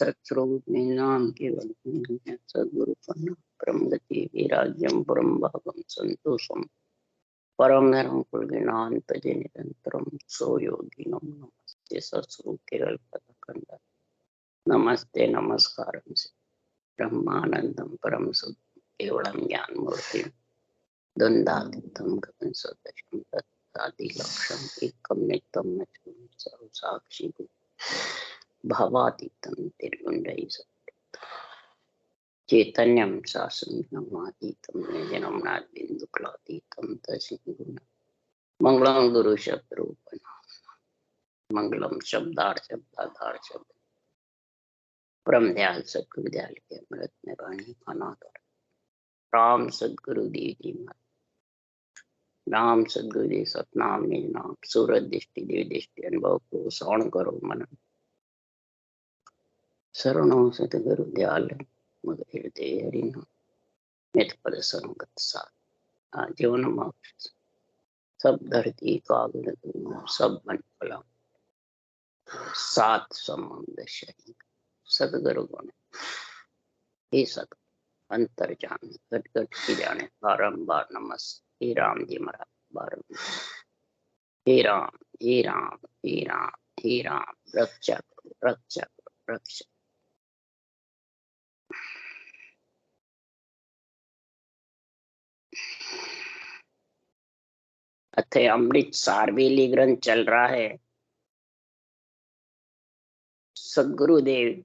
सत्स्वरूप नाम केवल सद्गुरु परम गति वैराग्यम परम भागम संतोषम परम धर्म कुलगिनांत निरंतरम सो योगी नमस्ते सत्स्वरूप केवल पदखंड नमस्ते नमस्कार ब्रह्मानंदम परम सुख केवलम ज्ञान मूर्ति द्वंद्वातीतम गगन सदृशम तत्सादि लक्ष्यम एकम नित्यम नचम सर्व साक्षी भवातीतम निर्गुण्डैः चैतन्यं शासनमातीतं निजनं नाद्बिन्दुकलातीतं तस्मै मंगलम गुरु शब्दरूपण मंगलम शब्दाधार शब्द परम दयाल सद्गुरु दयाल के अमृत में वाणी अनादर राम सद्गुरु देव जी नाम सद्गुरु देव सतनाम निज नाम सूरज दृष्टि देव दृष्टि अनुभव को श्रवण करो मन शरणों सतगुरु दयाल मगर हृदय हरिना नित पद संगत साथ जीवन मोक्ष सब धरती कागज सब बन फला सात संबंध शरीर सतगुरु गुण हे सत अंतर जान घट घट की जाने बारंबार नमस्ते हे राम जी महाराज बारंबार हे राम हे राम हे राम हे राम रक्षा करो रक्षा करो रक्षा अथे अमृत सारवेली ग्रंथ चल रहा है। सद्गुरुदेव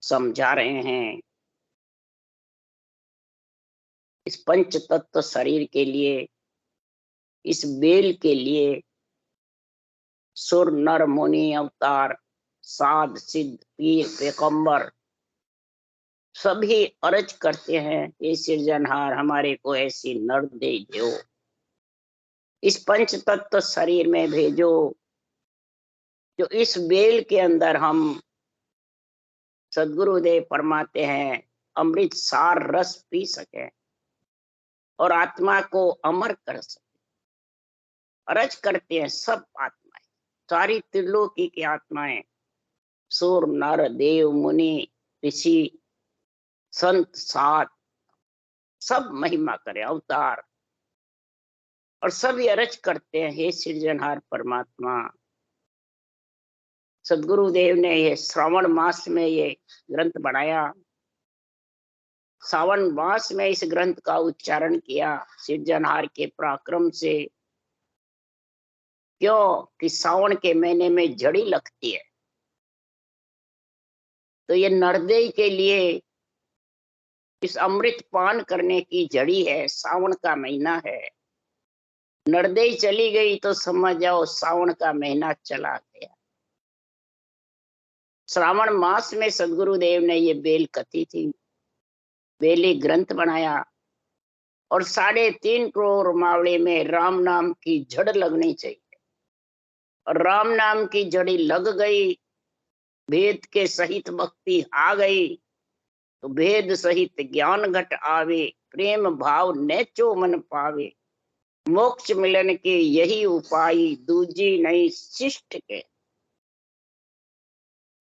समझा रहे हैं इस पंच तत्व शरीर के लिए, इस बेल के लिए सुर नर मुनि अवतार साध सिद्ध पीर पैगंबर सभी अर्ज करते हैं, ये सृजनहार हमारे को ऐसी नर दे दो, इस पंच तत्व शरीर में भेजो जो इस बेल के अंदर हम सद्गुरुदेव फरमाते हैं अमृत सार रस पी सके और आत्मा को अमर कर सके। अर्ज करते हैं सब आत्माएं, सारी त्रिलोकी की आत्माएं, सुर नर देव मुनि ऋषि संत साध सब महिमा करें अवतार, और सभी अर्ज करते हैं हे सृजनहार परमात्मा। सद्गुरुदेव ने ये श्रावण मास में ये ग्रंथ बनाया, सावन मास में इस ग्रंथ का उच्चारण किया सृजनहार के पराक्रम से। क्यों कि सावन के महीने में झड़ी लगती है, तो ये नरदेय के लिए इस अमृत पान करने की झड़ी है। सावन का महीना है, नरदेय चली गई तो समझ जाओ सावन का महीना चला गया। श्रावण मास में सद्गुरुदेव ने ये बेल कथी थी, बेली ग्रंथ बनाया, और 3.5 करोड़ मावड़े में राम नाम की जड़ लगनी चाहिए, और राम नाम की जड़ी लग गई, भेद के सहित भक्ति आ गई, तो भेद सहित ज्ञान घट आवे, प्रेम भाव नेचो मन पावे, मोक्ष मिलन के यही उपाय दूजी नहीं शिष्ट के।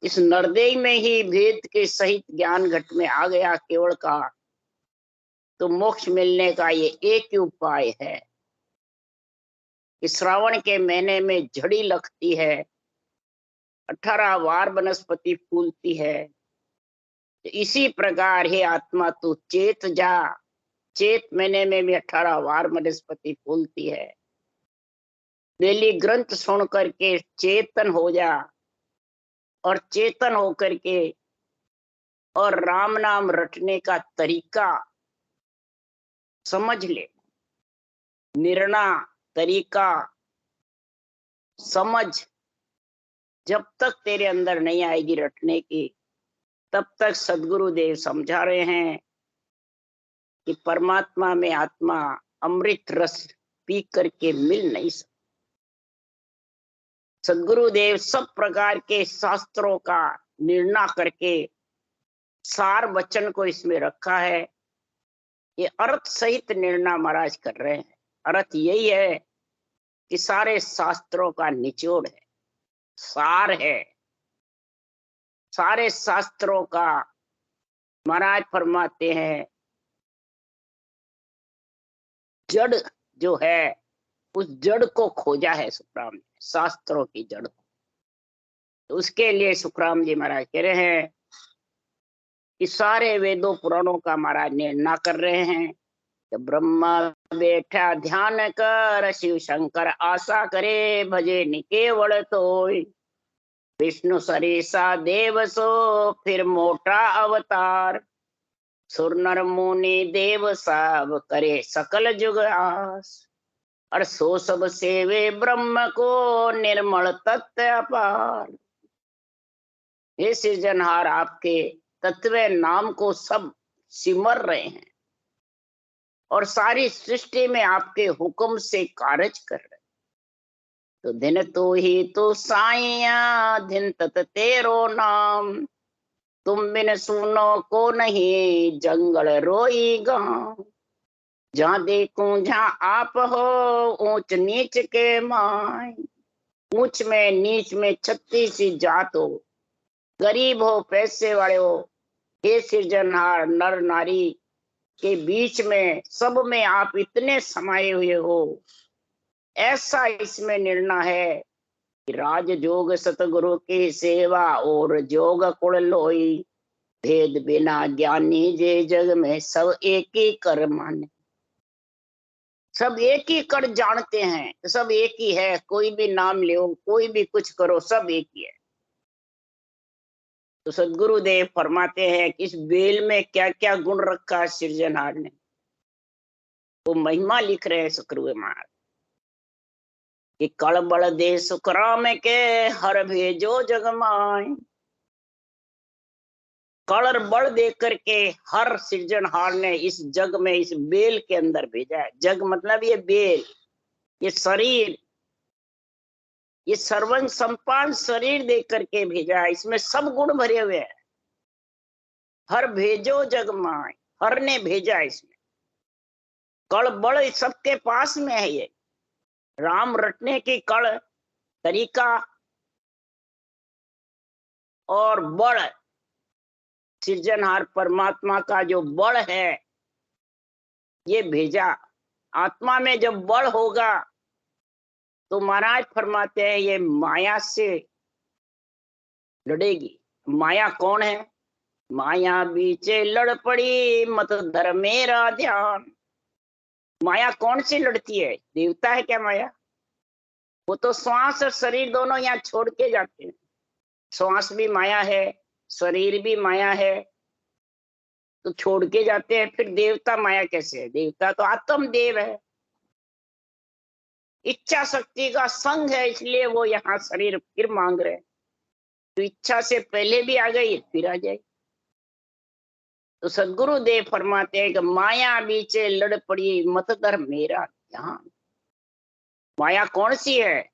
इस नरदेय में ही भेद के सहित ज्ञान घट में आ गया केवल का, तो मोक्ष मिलने का ये एक ही उपाय है कि श्रावण के महीने में झड़ी लगती है, 18 वार वनस्पति फूलती है, तो इसी प्रकार हे आत्मा तू चेत जा, चेत महीने में भी 18 वार वनस्पति फूलती है। बेली ग्रंथ सुन करके चेतन हो जा, और चेतन होकर के और राम नाम रटने का तरीका समझ ले, निर्णय तरीका समझ। जब तक तेरे अंदर नहीं आएगी रटने की, तब तक सद्गुरुदेव समझा रहे हैं कि परमात्मा में आत्मा अमृत रस पी करके मिल नहीं सकता। सद्गुरुदेव सब प्रकार के शास्त्रों का निर्णय करके सार वचन को इसमें रखा है। ये अर्थ सहित निर्णय महाराज कर रहे हैं। अर्थ यही है कि सारे शास्त्रों का निचोड़ है, सार है, सारे शास्त्रों का महाराज फरमाते हैं जड़ जो है उस जड़ को खोजा है सुखराम ने, शास्त्रों की जड़ को। तो उसके लिए सुखराम जी महाराज कह रहे हैं कि सारे वेदों पुराणों का महाराज निर्णय कर रहे हैं कि ब्रह्मा बैठा ध्यान कर, शिव शंकर आशा करे, भजे निकेवल तोय, विष्णु सरीसा देव सो फिर मोटा अवतार, सुर नर मुनि देव सब करे सकल जुग आस, और सो सब सेवे ब्रह्म को निर्मल तत्व अपार। हे सृजनहार आपके तत्व नाम को सब सिमर रहे हैं और सारी सृष्टि में आपके हुक्म से कार्य कर रहे। तो दिन तो ही तो साइया दिन तत तेरो नाम, तुम बिन सुनो को नहीं जंगल रोई गांव, जहाँ देखूं जहाँ आप हो ऊंच नीच के माय, ऊंच में नीच में छत्ती सी जात हो, गरीब हो पैसे वाले हो, हे सृजनहार नर नारी के बीच में सब में आप इतने समाये हुए हो। ऐसा इसमें निर्णय है कि राज जोग सतगुरु की सेवा और जोग कुल लोई, भेद बिना ज्ञानी जे जग में सब एक ही कर माने। सब एक ही कर जानते हैं, सब एक ही है, कोई भी नाम लो कोई भी कुछ करो सब एक ही है। तो सदगुरुदेव फरमाते हैं कि इस बेल में क्या क्या गुण रखा है सृजनहार ने, वो महिमा लिख रहे हैं सुखरुए महाराज कि कल बल दे सुखराम के हर भेजो जग माय, कल बल दे करके हर सृजनहार ने इस जग में इस बेल के अंदर भेजा है। जग मतलब ये बेल, ये शरीर, ये सर्वंग संपान शरीर दे करके भेजा है। इसमें सब गुण भरे हुए हैं। हर भेजो जग माय, हर ने भेजा इसमें। कल बल सबके पास में है। ये राम रटने की कल तरीका और बल, सृजनहार परमात्मा का जो बल है ये भेजा। आत्मा में जब बल होगा तो महाराज फरमाते हैं ये माया से लड़ेगी। माया कौन है? माया बीचे लड़ पड़ी मत धर मेरा ध्यान। माया कौन सी लड़ती है? देवता है क्या माया? वो तो श्वास और शरीर दोनों यहाँ छोड़ के जाते हैं। श्वास भी माया है, शरीर भी माया है, तो छोड़ के जाते हैं। फिर देवता माया कैसे है? देवता तो आत्म देव है, इच्छा शक्ति का संग है, इसलिए वो यहाँ शरीर फिर मांग रहे हैं। तो इच्छा से पहले भी आ गई फिर आ जाए। तो सदगुरु देव फरमाते हैं कि माया बीचे लड़ पड़ी मत धर मेरा ध्यान। माया कौन सी है?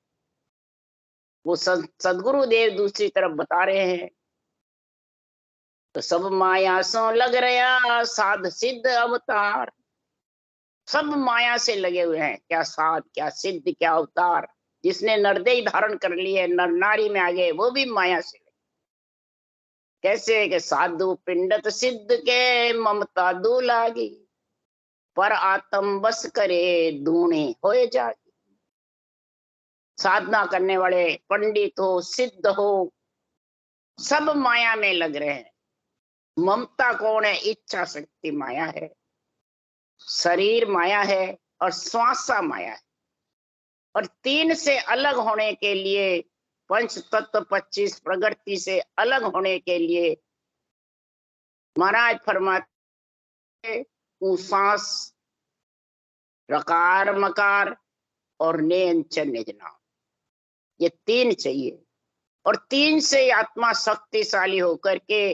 वो सदगुरु देव दूसरी तरफ बता रहे हैं। तो सब माया सो लग रहा साध सिद्ध अवतार। सब माया से लगे हुए हैं, क्या साध क्या सिद्ध क्या अवतार। जिसने नरदेह धारण कर लिए, नर नारी में आ गए, वो भी माया से लगे। कैसे? कि साधु पिंडत सिद्ध के ममता दू लागी, पर आत्म बस करे दूनी होए जागी। साधना करने वाले पंडित हो सिद्ध हो सब माया में लग रहे हैं। ममता कौन है? इच्छा शक्ति माया है, शरीर माया है और श्वासा माया है। और तीन से अलग होने के लिए, पंच तत्व 25 प्रकृति से अलग होने के लिए महाराज फरमाते सांस, रकार मकार और नेंचन निजना, ये तीन चाहिए। और तीन से आत्मा शक्तिशाली होकर के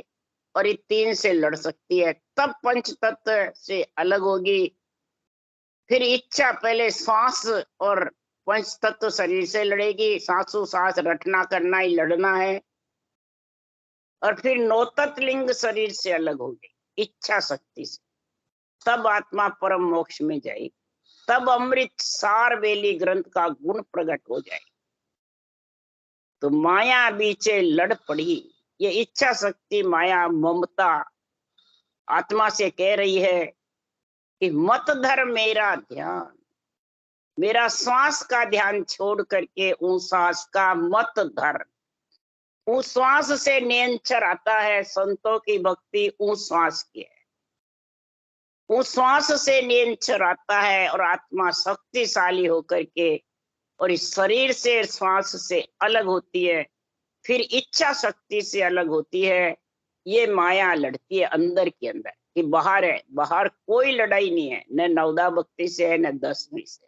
और ये तीन से लड़ सकती है, तब पंच तत्व से अलग होगी। फिर इच्छा पहले श्वास और पंच तत्व शरीर से लड़ेगी, सांसों सांस रटना करना ही लड़ना है। और फिर नौतत्व लिंग शरीर से अलग होगी इच्छा शक्ति से, तब आत्मा परम मोक्ष में जाएगी। तब अमृत सार बेली ग्रंथ का गुण प्रकट हो जाए। तो माया बीचे लड़ पड़ी, ये इच्छा शक्ति माया ममता आत्मा से कह रही है कि मत धर मेरा ध्यान, मेरा श्वास का ध्यान छोड़ करके उस श्वास का मत धर। उस श्वास से नियंत्रण आता है। संतों की भक्ति उस श्वास की है, उस श्वास से नियंत्रण आता है और आत्मा शक्तिशाली होकर के और इस शरीर से श्वास से अलग होती है, फिर इच्छा शक्ति से अलग होती है। ये माया लड़ती है अंदर के अंदर कि बाहर है, बाहर कोई लड़ाई नहीं है, न नवदा भक्ति से है न दसवीं से।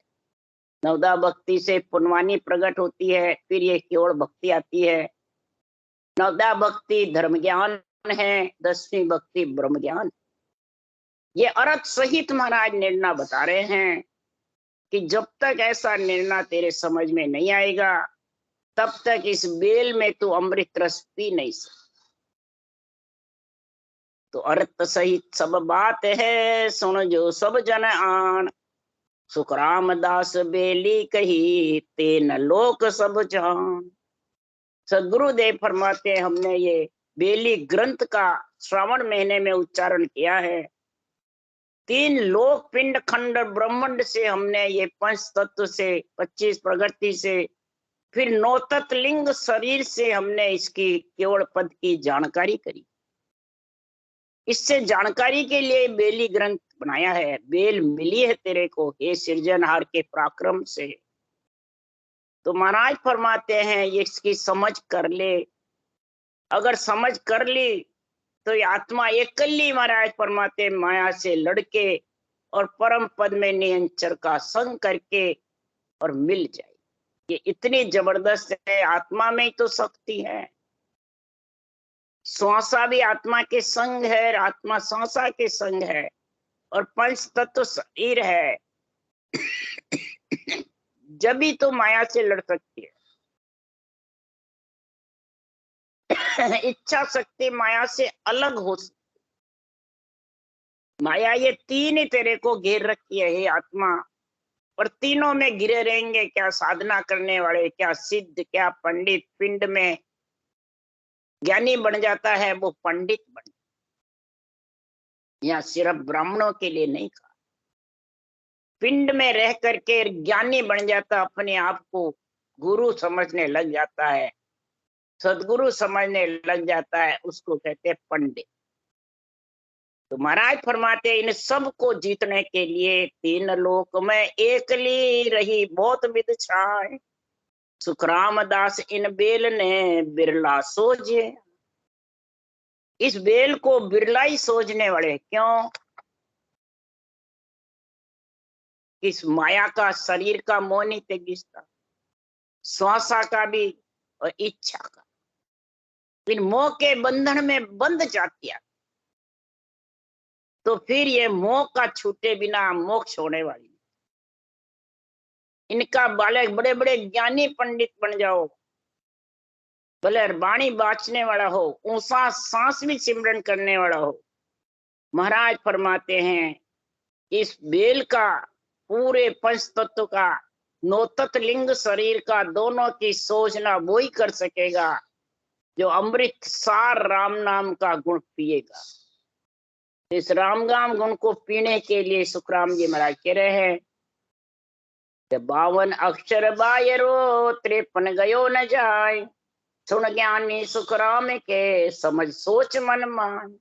नवदा भक्ति से पुनवानी प्रकट होती है, फिर ये केवल भक्ति आती है। नवदा भक्ति धर्म ज्ञान है, दसवीं भक्ति ब्रह्म ज्ञान। ये अर्थ सहित महाराज निर्णय बता रहे हैं कि जब तक ऐसा निर्णय तेरे समझ में नहीं आएगा तब तक इस बेल में तू अमृत रस पी नहीं सकता। तो अर्थ सहित सब बात है, सुन जो सब जन आन। सुखराम दास बेली कही, तेन लोक सब जान। सदगुरुदेव फरमाते हमने ये बेली ग्रंथ का श्रावण महीने में उच्चारण किया है। 3 लोक पिंड खंड ब्रह्मांड से हमने ये 5 तत्व से 25 प्रगति से फिर 9 तत्व लिंग शरीर से हमने इसकी केवल पद की जानकारी करी। इससे जानकारी के लिए बेली ग्रंथ बनाया है। बेल मिली है तेरे को हे सृजनहार के पराक्रम से। तो महाराज फरमाते हैं ये इसकी समझ कर ले। अगर समझ कर ली तो ये आत्मा एकली महाराज फरमाते माया से लड़के और परम पद में नियंत्रण का संग करके और मिल जाए। ये इतनी जबरदस्त है, आत्मा में ही तो शक्ति है। श्वासा भी आत्मा के संग है, आत्मा श्वासा के संग है और 5 तत्व शरीर है। जब भी तो माया से लड़ सकती है। इच्छा शक्ति माया से अलग हो सकती। माया ये 3 ही तेरे को घेर रखी है हे आत्मा, और तीनों में घिरे रहेंगे। क्या साधना करने वाले, क्या सिद्ध, क्या पंडित। पिंड में ज्ञानी बन जाता है वो पंडित बन। यहाँ सिर्फ ब्राह्मणों के लिए नहीं कहा। पिंड में रह करके ज्ञानी बन जाता, अपने आप को गुरु समझने लग जाता है, सदगुरु समझने लग जाता है, उसको कहते हैं पंडित। तो महाराज फरमाते इन सब को जीतने के लिए 3 लोक में एकली रही बहुत विध छाए। सुखराम दास इन बेल ने बिरला सोझे। इस बेल को बिरला ही सोचने वाले। क्यों? इस माया का शरीर का मोह नहीं तेगिस्ता, श्वासा का भी और इच्छा का। इन मोह के बंधन में बंध जाती है तो फिर ये मोह का छूटे बिना मोक्ष होने वाली। इनका बालक बड़े बड़े ज्ञानी पंडित बन जाओ, भले वाणी बाँचने वाला हो, ऊंचा सांस भी सिमरन करने वाला हो, महाराज फरमाते हैं इस बेल का पूरे 5 तत्व का 9 तत्व लिंग शरीर का दोनों की सोचना वो ही कर सकेगा जो अमृत सार राम नाम का गुण पिएगा। इस राम नाम गुण को पीने के लिए सुखराम जी महाराज कह रहे हैं 52 अक्षर बायरो 53 गयो न जाए। सुन ज्ञानी सुखराम के समझ सोच मन मान।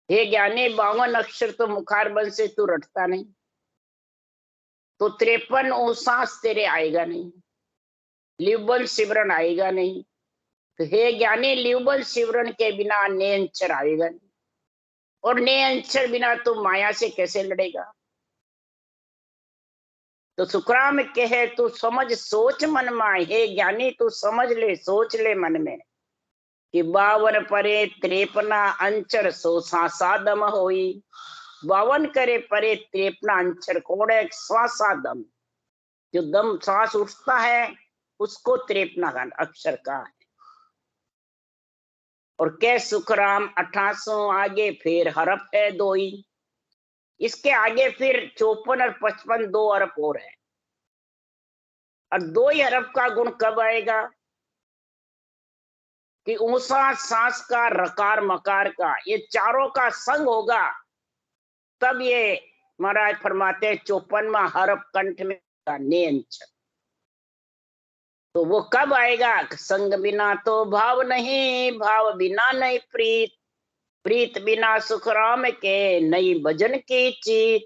हे ज्ञानी 52 अक्षर तो मुखारबंद से तू रटता नहीं तो 53 सांस तेरे आएगा नहीं, लिवबल सिमरन आएगा नहीं। तो हे ज्ञानी लिवबल सिमरन के बिना नियंत्रण आएगा नहीं, और नियंत्रण बिना तू माया से कैसे लड़ेगा। तो सुखराम कहे तू समझ सोच मन माए। हे ज्ञानी तू समझ ले, सोच ले मन में कि 52 परे 53 अंचर सो सादम होई। 52 करे परे 53 अंचर कौन है? श्वासा दम, जो दम सांस उठता है उसको 53 अक्षर का है। और कै सुखराम 88 आगे फिर हरफ है 2 ही। इसके आगे फिर 54 और 55 2 अरब और है। और 2 ही अरब का गुण कब आएगा कि ऊंसा सांस का, रकार मकार का, ये चारों का संग होगा, तब ये महाराज फरमाते 54वां हरफ कंठ में नेंच। तो वो कब आएगा? संग बिना तो भाव नहीं, भाव बिना नहीं प्रीत, प्रीत बिना सुख राम के, नई भजन की चीत।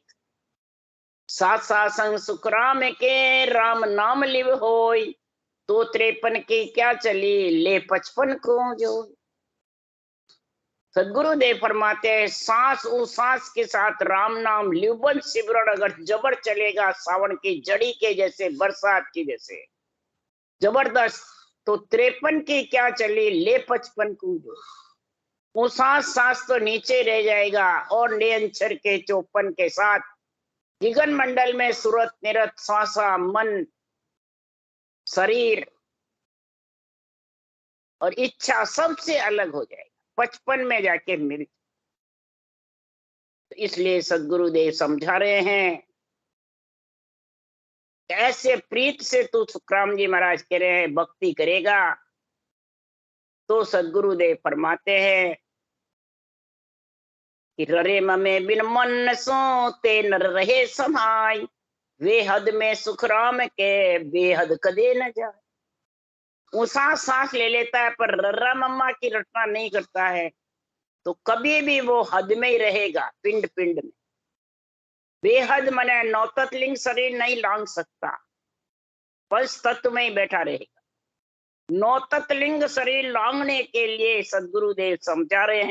साथ संग सुख राम के, राम नाम लिव होय, तो 53 की क्या चली, ले 55 को जो। सदगुरुदेव फरमाते हैं सांस उस सांस के साथ राम नाम लिवबंद सिमरन अगर जबर चलेगा, सावन की जड़ी के जैसे, बरसात की जैसे जबरदस्त, तो 53 की क्या चली, ले 55 को जो। वो सांस सांस तो नीचे रह जाएगा, और नियंचर के 54 के साथ जिगन मंडल में सुरत निरत सांसा मन शरीर और इच्छा सबसे अलग हो जाएगा, 55 में जाके मिल। तो इसलिए सदगुरुदेव समझा रहे हैं, ऐसे प्रीत से तू, सुखराम जी महाराज कह रहे हैं, भक्ति करेगा तो सदगुरुदेव फरमाते हैं कि ररे ममे बिन मन सो ते नर रहे समाय, वे हद में सुखराम के बेहद कदे न जाए। वो सांस ले लेता है पर रर्रा मम्मा की रचना नहीं करता है, तो कभी भी वो हद में ही रहेगा, पिंड पिंड में। बेहद मने नौतत्लिंग शरीर नहीं लांग सकता, पंच तत्व में ही बैठा रहेगा। नौतत्लिंग शरीर लांगने के लिए सदगुरुदेव समझा रहे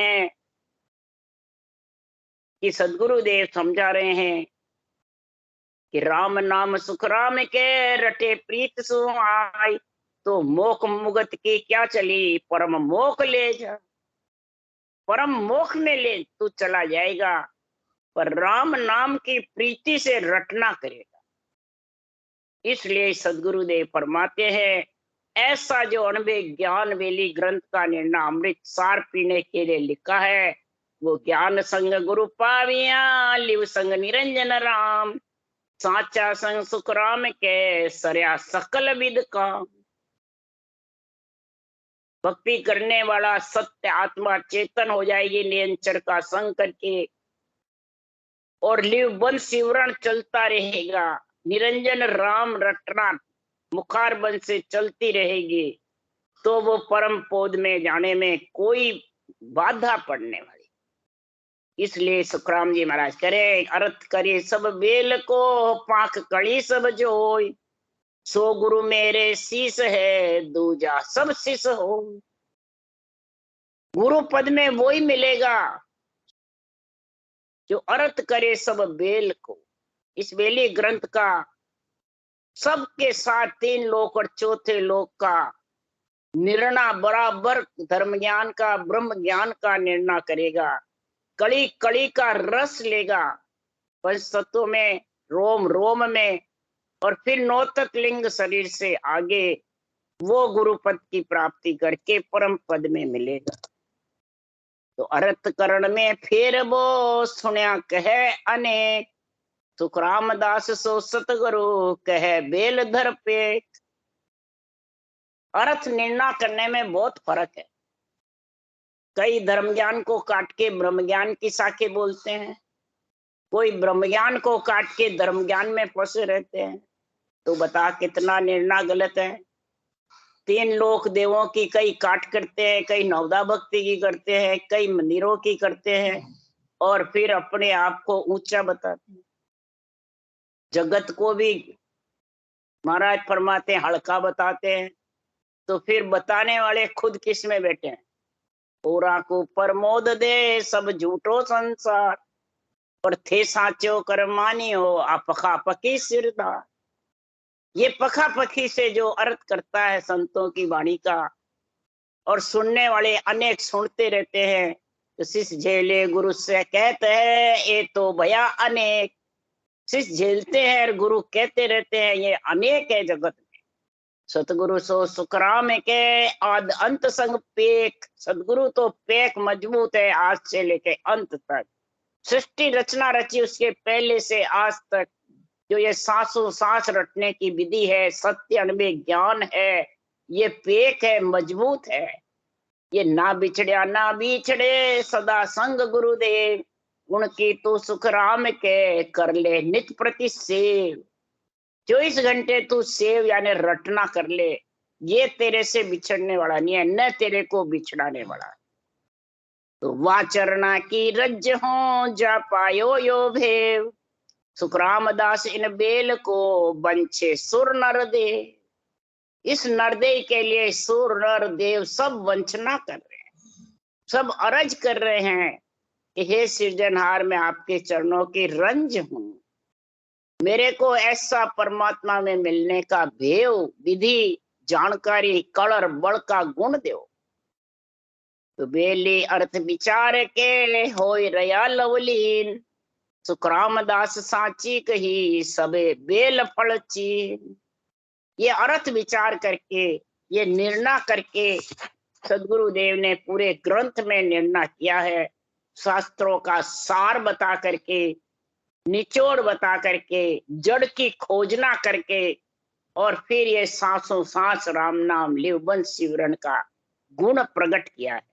हैं कि राम नाम सुख राम के, रटे प्रीत सु आई, तो मोख मुगत की क्या चली, परम मोख ले जा। परम मोख में ले तू चला जाएगा, पर राम नाम की प्रीति से रटना करेगा। इसलिए सदगुरुदेव फरमाते हैं, ऐसा जो अनबे ज्ञान वेली ग्रंथ का निर्णय अमृत सार पीने के लिए लिखा है, वो ज्ञान संग गुरु पाविया, लिव संग निरंजन राम, साचा संग सुख राम के, सरया सकल विद काम। भक्ति करने वाला सत्य आत्मा चेतन हो जाएगी निरंतर का संग करके, और लिव बंद सिमरन चलता रहेगा, निरंजन राम रटना मुखार बंद से चलती रहेगी, तो वो परम पद में जाने में कोई बाधा पड़ने वाली। इसलिए सुखराम जी महाराज करे, अर्थ करे सब बेल को, पाख कड़ी सब जोई, सो गुरु मेरे शीस है, दूजा सब शिष हो। गुरु पद में वो ही मिलेगा जो अर्थ करे सब बेल को। इस बेली ग्रंथ का सबके साथ 3 लोक और चौथे लोक का निर्णय बराबर धर्म ज्ञान का, ब्रह्म ज्ञान का निर्णय करेगा, कड़ी कड़ी का रस लेगा, पंच तत्वों में, रोम रोम में, और फिर नौतक लिंग शरीर से आगे वो गुरु पद की प्राप्ति करके परम पद में मिलेगा। तो अर्थ करण में फिर वो सुन्या कहे अनेक, सुखराम दास सो सतगुरु कहे बेल धर पे। अर्थ निर्णय करने में बहुत फर्क है। कई धर्म ज्ञान को काट के ब्रह्म ज्ञान की शाखे बोलते हैं, कोई ब्रह्म ज्ञान को काट के धर्म ज्ञान में फंसे रहते हैं। तो बता कितना निर्णय गलत है। 3 लोक देवों की कई काट करते हैं, कई नवदा भक्ति की करते हैं, कई मंदिरों की करते हैं, और फिर अपने आप को ऊंचा बताते हैं। जगत को भी महाराज फरमाते हैं हल्का बताते हैं, तो फिर बताने वाले खुद किस में बैठे हैं। पूरा को प्रमोद दे सब झूठो संसार, और थे साचो कर मानियो आ पखा पकी सिरदार। ये पखा पखी से जो अर्थ करता है संतों की वाणी का, और सुनने वाले अनेक सुनते रहते हैं, तो शिष्य झेले गुरु से कहते हैं ये तो भया अनेक। शिष्य झेलते हैं और गुरु कहते रहते हैं ये अनेक है जगत में। सतगुरु सो सुखराम के आद अंत संग पेक। सदगुरु तो पेक मजबूत है आज से लेके अंत तक। सृष्टि रचना रची उसके पहले से आज तक। जो ये सांसों सांस रटने की विधि है, सत्य अनबे ज्ञान है, ये पेक है, मजबूत है। ये ना बिछड़िया ना बिछड़े सदा संग गुरुदेव, उनकी तू सुख राम के कर ले नित प्रति सेव। 24 घंटे तू सेव यानी रटना कर ले, ये तेरे से बिछड़ने वाला नहीं है, न तेरे को बिछड़ाने वाला। तो वाचरना की रज हो जा पायो यो भेव, सुखराम दास इन बेल को बंछे सुर नर दे। इस नरदेव के लिए सुर नर देव सब वंचना कर रहे हैं, सब अरज कर रहे हैं कि हे सृजनहार, मैं आपके चरणों की रंज हूं, मेरे को ऐसा परमात्मा में मिलने का भेव विधि जानकारी कलर बल का गुण दो। तो बेली अर्थ विचार के होय रया लवलीन, सुखराम दास साची कही सबे बेल फल चीन। ये अर्थ विचार करके, ये निर्णय करके सदगुरुदेव ने पूरे ग्रंथ में निर्णय किया है, शास्त्रों का सार बता करके, निचोड़ बता करके, जड़ की खोजना करके, और फिर ये सांसों सांस राम नाम लिव बंस शिवरण का गुण प्रकट किया है।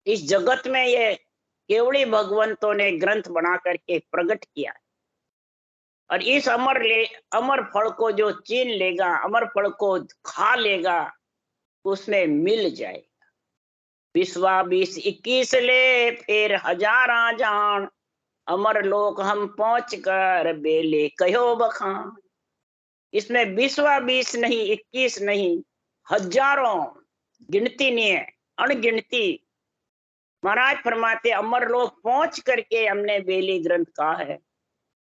इस जगत में ये केवड़ी भगवंतों ने ग्रंथ बना करके प्रकट किया है। और इस अमर फल को जो चीन लेगा, अमर फल को खा लेगा, उसमें मिल जाएगा। 20 21 ले फिर हजारा जान, अमर लोक हम पहुंच कर बेले कहो बखान। इसमें 20 नहीं, 21 नहीं, हजारों, गिनती नहीं है, अनगिनती। महाराज फरमाते अमर लोक पहुंच करके हमने बेली ग्रंथ कहा है,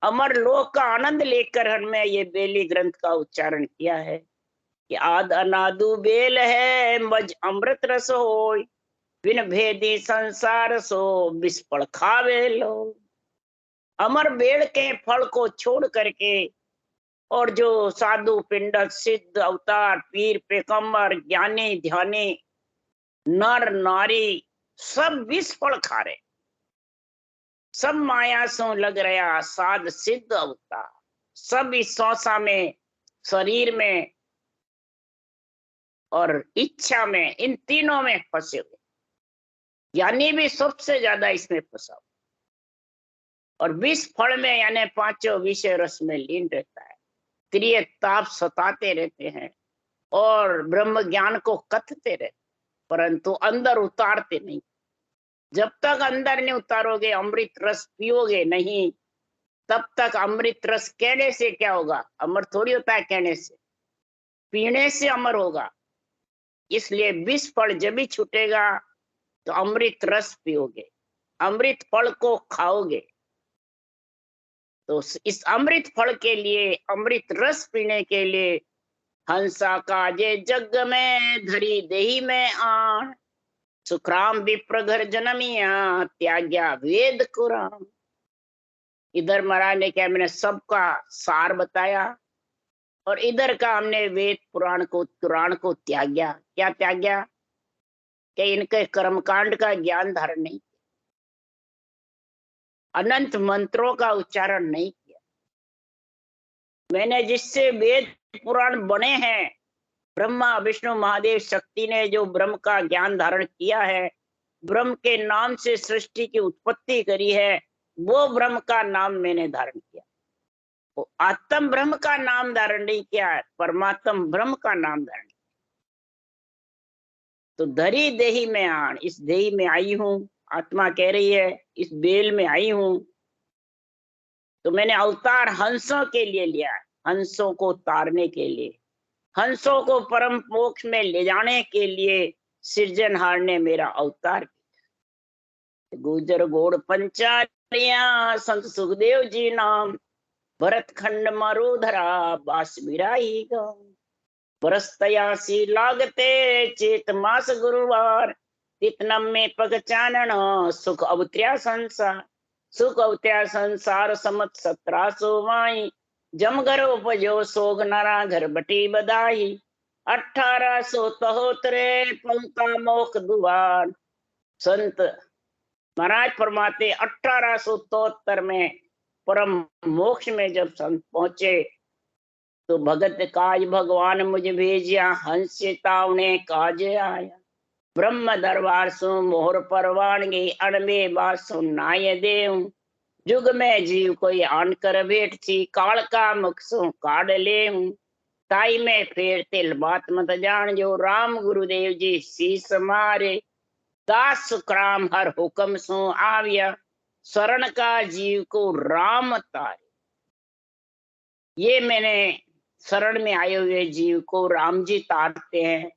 अमर लोक का आनंद लेकर हमने ये बेली ग्रंथ का उच्चारण किया है कि आद अनादु बेल है मज अमृत रस होय, बिन भेदी संसार सो बिस्पड़ खावे लो। अमर बेल के फल को छोड़ करके, और जो साधु पिंडक सिद्ध अवतार पीर पैगंबर ज्ञानी ध्यानी नर नारी सब विष फल खा रहे, सब माया सो लग रहा साध सिद्ध अवतार, सब इस संसा में, शरीर में और इच्छा में, इन तीनों में फंसे हुए। ज्ञानी भी सबसे ज्यादा इसमें फंसा, और विष फल में यानी पांचों विषय रस में लीन रहता है, त्रिय ताप सताते रहते हैं और ब्रह्म ज्ञान को कथते रहते, परंतु अंदर उतारते नहीं। जब तक अंदर नहीं उतारोगे, अमृत रस पियोगे नहीं, तब तक अमृत रस कहने से क्या होगा? अमर थोड़ी होता है कहने से, पीने से अमर होगा। इसलिए विष फल जब भी छूटेगा तो अमृत रस पियोगे, अमृत फल को खाओगे। तो इस अमृत फल के लिए, अमृत रस पीने के लिए हंसा काजे जग में धरी देही में आन, सुखराम विप्र घर जन्मिया त्याग्या वेद कुरान। इधर महाराज ने क्या, मैंने सबका सार बताया, और इधर का हमने वेद पुराण को कुरान को त्याग्या। क्या त्याग्या? कि इनके कर्मकांड का ज्ञान धारण नहीं किया, अनंत मंत्रों का उच्चारण नहीं किया। मैंने जिससे वेद पुराण बने हैं, ब्रह्मा विष्णु महादेव शक्ति ने जो ब्रह्म का ज्ञान धारण किया है, ब्रह्म के नाम से सृष्टि की उत्पत्ति करी है, वो ब्रह्म का नाम मैंने धारण किया। वो आत्म ब्रह्म का नाम धारण नहीं किया, परमात्म ब्रह्म का नाम धारण किया। तो धरी देही में आन, इस देही में आई हूं, आत्मा कह रही है इस बेल में आई हूं। तो मैंने अवतार हंसों के लिए लिया, हंसों को तारने के लिए, हंसों को परम मोक्ष में ले जाने के लिए सृजनहार ने मेरा अवतार किया। गुजर गोड़ पंचारिया संत सुखदेव जी नाम, भरत खंड मरुधरा बास बिराई गाँव। बरसतयासी लागते चेत मास गुरुवार, तितनम में पग चानन सुख अवत्या संसार। सुख अवत्या संसार समत 1700 माई, जमगर उपजो सोग नारा घर बटी बधाई। 1873 पंका मोख दुआर। संत महाराज फरमाते 1873 में परम मोक्ष में जब संत पहुंचे, तो भगत काज भगवान मुझे भेजिया, हंस तावने काज आया। ब्रह्म दरबार सु मोहर परवानगी अणबे बासु नाय देव जुग में जीव कोई आन कर बैठ थी काल का मुख सु काढ़ ले ताई में फेर तिल बात मत जान जो राम गुरुदेव जी शीस मारे दास सुखराम हर हुक्म सु आविया शरण का जीव को राम तारे। ये मैंने शरण में आए हुए जीव को राम जी तारते हैं।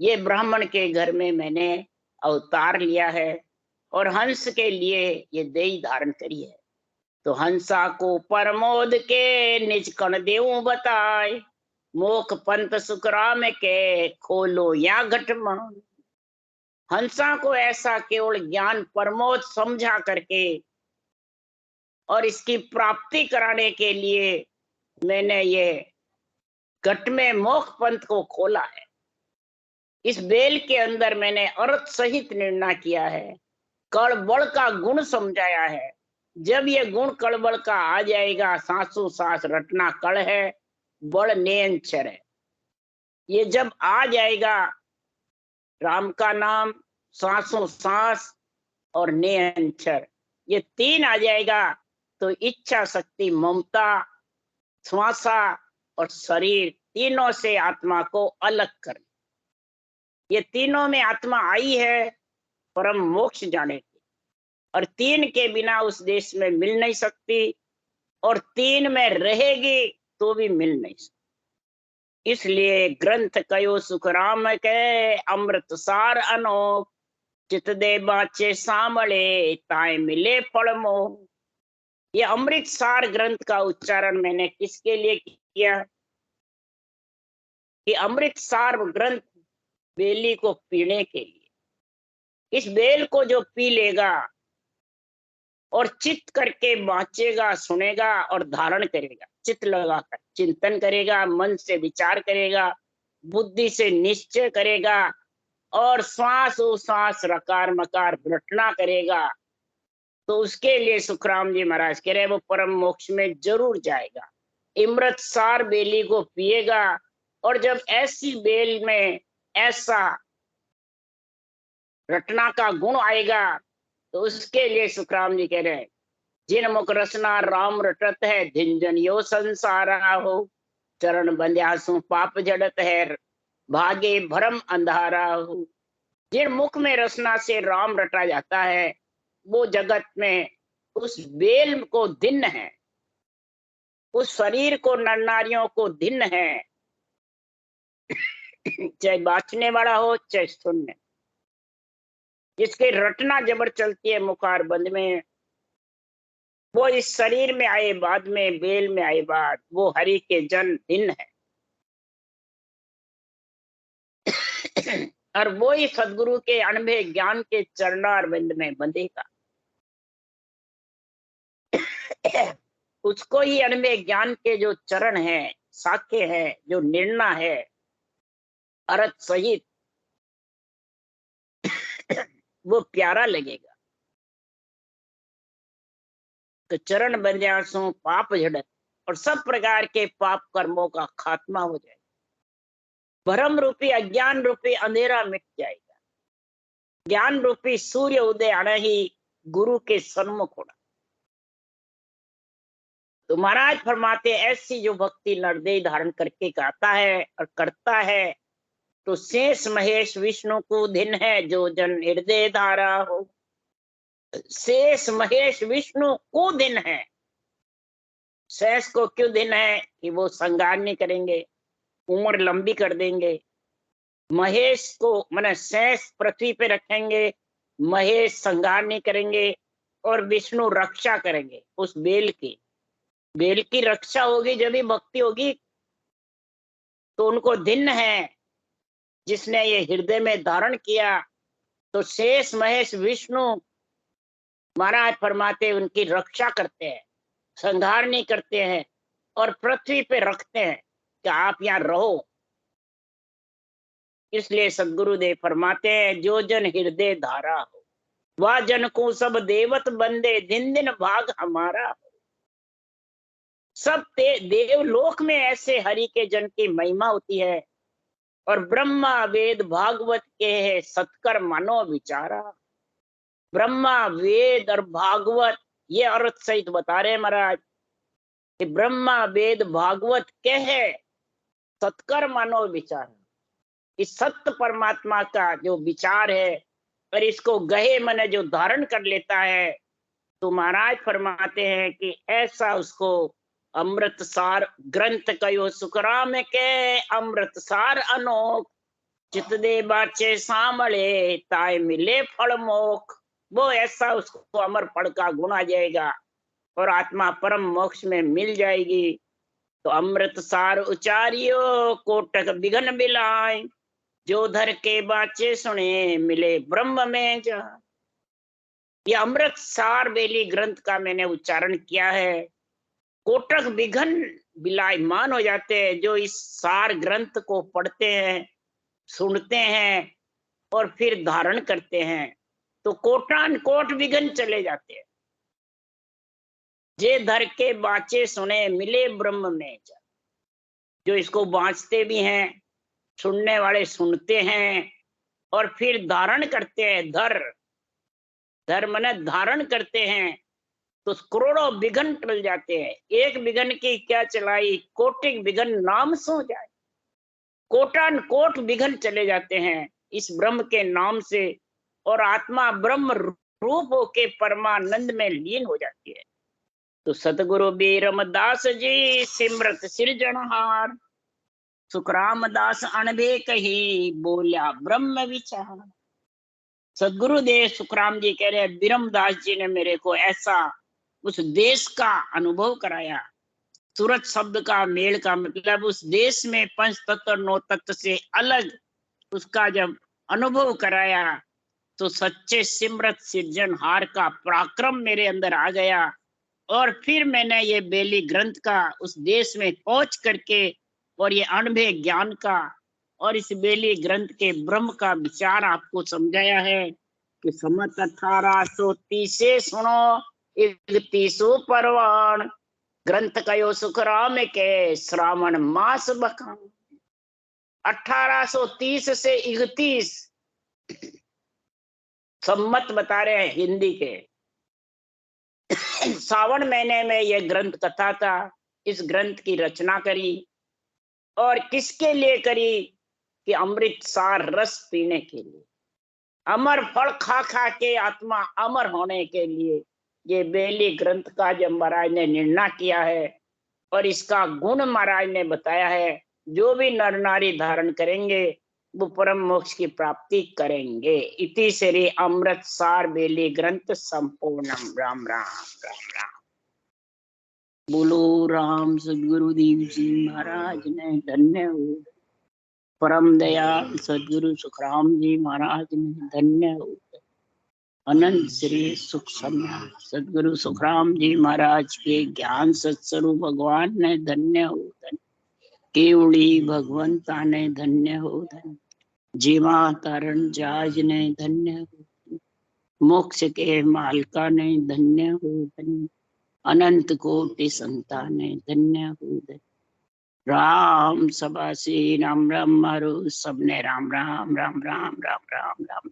ये ब्राह्मण के घर में मैंने अवतार लिया है और हंस के लिए ये देह धारण करी है। तो हंसा को परमोद के निज कण देव बताए मोख पंथ सुखराम के खोलो या घटमान। हंसा को ऐसा केवल ज्ञान परमोद समझा करके और इसकी प्राप्ति कराने के लिए मैंने ये घट में मोक्ष पंथ को खोला है। इस बेल के अंदर मैंने अर्थ सहित निर्णय किया है, कड़बड़ का गुण समझाया है। जब ये गुण कड़बड़ का आ जाएगा, सांसों सांस रटना कड़ है, बड़ नेंचर है। ये जब आ जाएगा, राम का नाम, सांसों सांस और नेंचर, ये तीन आ जाएगा तो इच्छा शक्ति, ममता, श्वासा और शरीर, तीनों से आत्मा को अलग कर। ये तीनों में आत्मा आई है परम मोक्ष जाने की, और तीन के बिना उस देश में मिल नहीं सकती, और तीन में रहेगी तो भी मिल नहीं सकती। इसलिए ग्रंथ कयो सुखराम के अमृत सार अनोख चित दे बाचे सामले ताए मिले फल मोह। ये अमृत सार ग्रंथ का उच्चारण मैंने किसके लिए किया कि अमृत सार ग्रंथ बेली को पीने के लिए। इस बेल को जो पी लेगा और चित्त करके बाँचेगा, सुनेगा और धारण करेगा, चित्त लगाकर चिंतन करेगा, मन से विचार करेगा, बुद्धि से निश्चय करेगा और श्वास उश्वास रकार मकार रटना करेगा, तो उसके लिए सुखराम जी महाराज कह रहे वो परम मोक्ष में जरूर जाएगा। अमृत सार बेली को पिएगा, और जब ऐसी बेल में ऐसा रटना का गुण आएगा तो उसके लिए सुखराम जी कह रहे हैं जिन मुख रसना राम रटत है धिंजन यो संसारा हो चरण बंध्यासु पाप जड़त है भागे भरम अंधारा हो। जिन मुख में रसना से राम रटा जाता है वो जगत में उस बेल को दिन है, उस शरीर को नर नारियों को दिन है, चाहे बाँचने वाला हो चाहे सुनने। जिसके रटना जबर चलती है मुखार बंद में, वो इस शरीर में आए बाद में, बेल में आए बाद, वो हरि के जन दिन है। और वो ही सदगुरु के अणभे ज्ञान के चरणार बिंद में बंधेगा। उसको ही अणभे ज्ञान के जो चरण है, साखे है, जो निर्णय है अर्थ सहित, वो प्यारा लगेगा। तो चरण बंध्यासु पाप झड़त, और सब प्रकार के पाप कर्मों का खात्मा हो जाएगा। भ्रम रूपी अज्ञान रूपी अंधेरा मिट जाएगा। ज्ञान रूपी सूर्य उदय आना ही गुरु के सन्मुख होना। तो महाराज फरमाते ऐसी जो भक्ति नरदेह धारण करके गाता है और करता है तो शेष महेश विष्णु को दिन है जो जन हृदय धारा हो। शेष महेश विष्णु को दिन है। शेष को क्यों दिन है कि वो संगार नहीं करेंगे, उम्र लंबी कर देंगे। महेश को माने शेष पृथ्वी पे रखेंगे, महेश संगार नहीं करेंगे, और विष्णु रक्षा करेंगे। उस बेल की रक्षा होगी जब भी भक्ति होगी। तो उनको दिन है जिसने ये हृदय में धारण किया। तो शेष महेश विष्णु महाराज फरमाते उनकी रक्षा करते हैं, संहार नहीं करते हैं, और पृथ्वी पे रखते हैं कि आप यहाँ रहो। इसलिए सदगुरुदेव फरमाते हैं जो जन हृदय धारा हो वह जन को सब देवत बंदे दिन दिन भाग हमारा हो। सब देवलोक में ऐसे हरि के जन की महिमा होती है और ब्रह्मा वेद भागवत के है सत्कर मनो विचारा। ब्रह्मा वेद और भागवत ये अर्थ सहित बता रहे महाराज कि ब्रह्मा वेद भागवत के है सत्कर मानो विचार। इस सत्य परमात्मा का जो विचार है और इसको गहे मन जो धारण कर लेता है, तो महाराज फरमाते हैं कि ऐसा उसको अमृतसार ग्रंथ कयो सुखराम के अमृतसार अनोख चित दे बाचे सामले ताय मिले फल मोख। वो ऐसा उसको अमर फल का गुण आ जाएगा और आत्मा परम मोक्ष में मिल जाएगी। तो अमृत सार उचारियो कोटक बिघन बिलाय जो धर के बाचे सुने मिले ब्रह्म में जा। ये अमृत सार बेली ग्रंथ का मैंने उच्चारण किया है। कोटक बिघन बिलायमान हो जाते हैं जो इस सार ग्रंथ को पढ़ते हैं, सुनते हैं और फिर धारण करते हैं, तो कोटान कोट विघन चले जाते हैं। जे धर के बाचे सुने मिले ब्रह्म में जा। जो इसको बाँचते भी हैं, सुनने वाले सुनते हैं और फिर धारण करते हैं, धर माने धारण करते हैं, तो करोड़ों विघन टल जाते हैं। एक विघन की क्या चलाई, कोटिक विघन नाम सो जाए। कोटान कोट विघन चले जाते हैं इस ब्रह्म के नाम से, और आत्मा ब्रह्म रूप होके परमानंद में लीन हो जाती है। तो सतगुरु बीरमदास जी सिमरत सिरजनहार सुखराम दास अणबे कही बोलिया ब्रह्म विचार। सदगुरुदेव सुखराम जी कह रहे बीरमदास जी ने मेरे को ऐसा उस देश का अनुभव कराया। सूरत शब्द का मेल का मतलब उस देश में पंच तत्व नौ तत्व से अलग उसका जब अनुभव कराया, तो सच्चे सिमरत सिरजनहार का पराक्रम मेरे अंदर आ गया। और फिर मैंने ये बेली ग्रंथ का उस देश में पहुंच करके और ये अनुभव ज्ञान का और इस बेली ग्रंथ के ब्रह्म का विचार आपको समझाया है कि सम्मत 1830 से सुनो 31 परवान ग्रंथ कयो सुखराम के श्रावण मास बखान। 1830 से 31 सम्मत बता रहे हैं हिंदी के। सावन महीने में यह ग्रंथ कथा था। इस ग्रंथ की रचना करी और किसके लिए करी कि अमृत सार रस पीने के लिए, अमर फल खा खा के आत्मा अमर होने के लिए ये बेली ग्रंथ का जब महाराज ने निर्णय किया है और इसका गुण महाराज ने बताया है। जो भी नर नारी धारण करेंगे वो परम मोक्ष की प्राप्ति करेंगे। इति श्री अमृत सार बेली ग्रंथ संपूर्णम। राम राम राम राम। बोलो राम सदगुरुदेव जी महाराज ने धन्य हो। परम दयाल सदगुरु सुखराम जी महाराज ने धन्य हो। अनंत श्री सुख सदगुरु सुखराम जी महाराज के ज्ञान सत्स्वरूप भगवान ने धन्य हो। केवड़ी भगवंता ने धन्य हो। जीवा तारण जाज ने धन्य हो। मोक्ष के मालका ने धन्य हो। अनंत कोटि संता ने धन्य हो। राम सभा से राम राम मारो सबने राम राम राम राम राम राम राम।